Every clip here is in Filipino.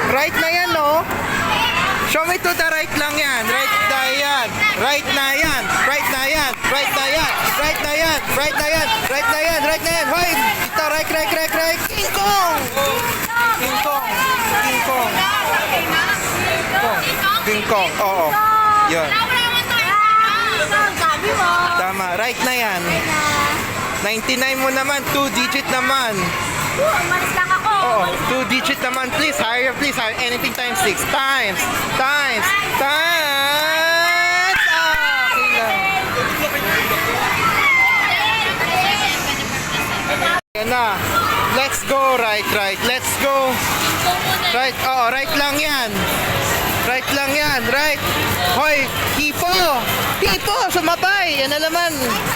Right na yan, no? Show me to the right lang yan. Right na yan. Right na yan. Right na yan. Right na yan. Right na yan. Right na yan. Right na yan. Right na yan. Hoy! Ito, right. King Kong! King Kong. King Kong. King Kong. Oo. Yun. Tama. Right na yan. 99 mo naman. 2 digit naman. Umalis lang ako. Oh, 2 digit naman, please. Higher, please. Higher. Anything times 6. Times. Ah, okay lang. Yan na. Let's go, right. Let's go. Right, right lang yan. Right lang yan, right. Hoy, hipo. Sumabay. Yan na naman.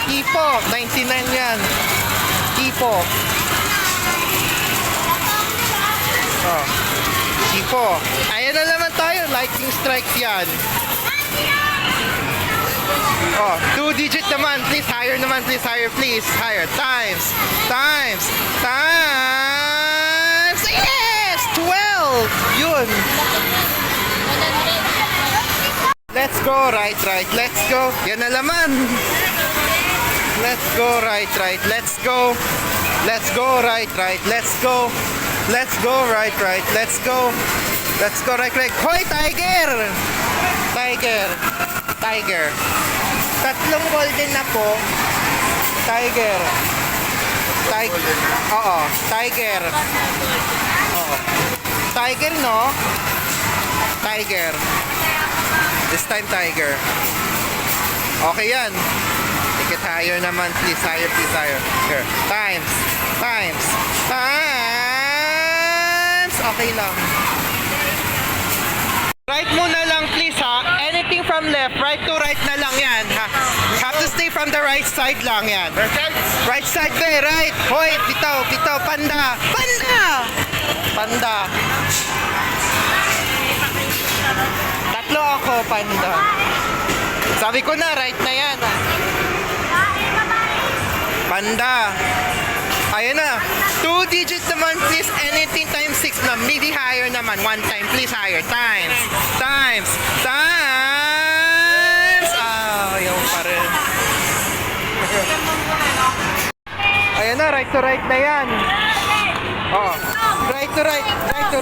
Hipo. 99 yan. Hipo. Oh. Hipo. Ayan na naman tayo. Lightning strike yan. Oh, 2 digit naman. Please, higher naman. Please, higher, please. Higher. Times. Yes! 12! Yun. Let's go, right. Let's go. Yan na naman. Let's go, right. Let's go. Let's go, right. Let's go. Let's go, right. Let's go. Let's go, right. Hoy, Tiger! Tatlong golden na po. Tiger. Oo, Tiger. Oo. Tiger, no? Tiger. This time, Tiger. Okay yan. Ticket higher naman, please. Higher. Here. Times. Okay lang. Right muna lang, please, ha? Anything from left, right to right na lang yan, ha? Have to stay from the right side lang yan. Right side, right. Hoy, bitaw, panda. Tatlo ako, panda. Sabi ko na, right na yan. Panda. Ayan na. 2 digits naman, please. Anything times 6 na. Maybe higher naman. 1 time, please. Higher. Times. Ayaw pa rin. Ayan na. Right to right na yan. Oh. Right to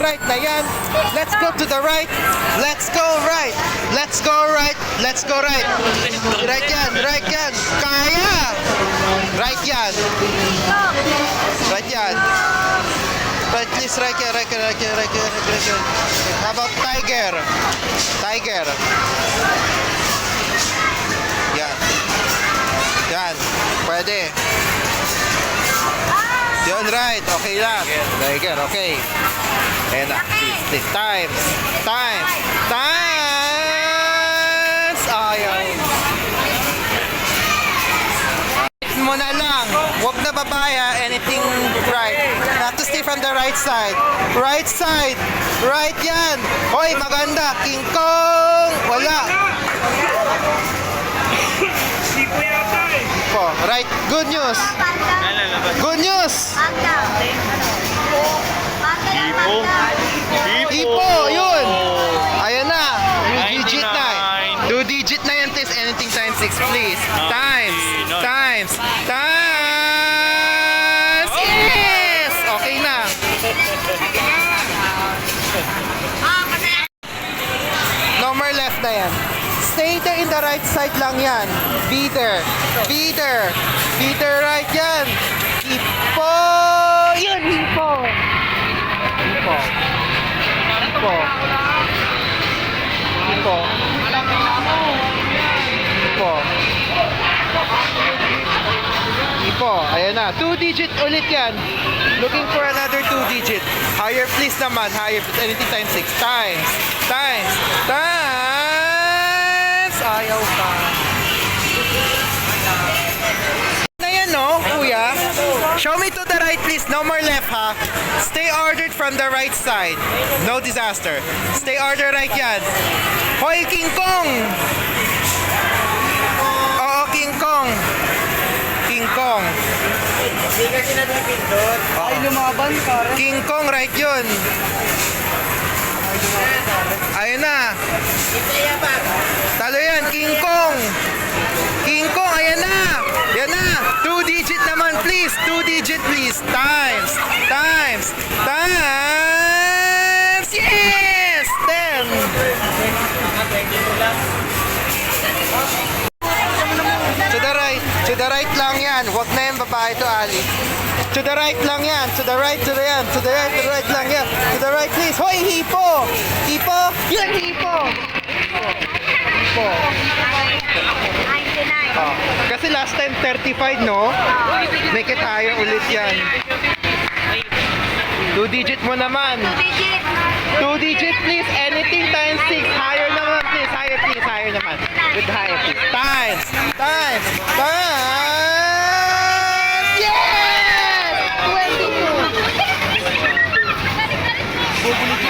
right na yan. Let's go to the right. Let's go right. Right yan. Kaya. Right yan. Right, please, right here. How about Tiger? Yan. Pwede. Yun, right. Okay lang. Tiger, okay. Ayan na. Please. Times. Ayaw. Mo na lang. Huwag na babaya. Anything right. Have to stay from the right side. Right yan. Hoy, maganda. King Kong. Wala. Right. Good news. Hipo. Yun. Ayan na. 2 digit na. 2 digit na yan, please. Anything times 6, please. Times. Yes! Okay na. No more left na yan. Stay there in the right side lang yan. Be there. Right yan. Hipo. Yun, hipo. Ayan na. 2 digit ulit yan. Looking for another 2 digit. Higher please naman. Higher. Anything times 6. Times. Ayaw pa. Na yan, no, kuya? Show me to the right, please. No more left, ha? Stay ordered from the right side. No disaster. Stay ordered right yan. Hoy, King Kong! Oo, King Kong. King Kong. Hindi kasi napipindot. Ay, lumaban ka. King Kong, right yun. Ayun na. Kaya ba? Talo yan, King Kong. King Kong, ayan na. Yan na. 2-digit naman, please. 2-digit, please. Times. Times. Times. Yes! 10. To the right. To the right lang yan. Huwag na yung babae to, Ali. To the right lang yan. To the right, to the right. To the right, to the right lang yan. To the right, please. Hoy, hipo! Hipo! Yan, hipo! Hipo. 99. Oh. Kasi last time 35, no? Make it higher ulit yan. 2-digit mo naman. 2-digit. 2-digit, please. Anything times 6. Higher naman, please. Higher, please. Higher naman. With higher, please. Times. Times. Times. Yes! 22.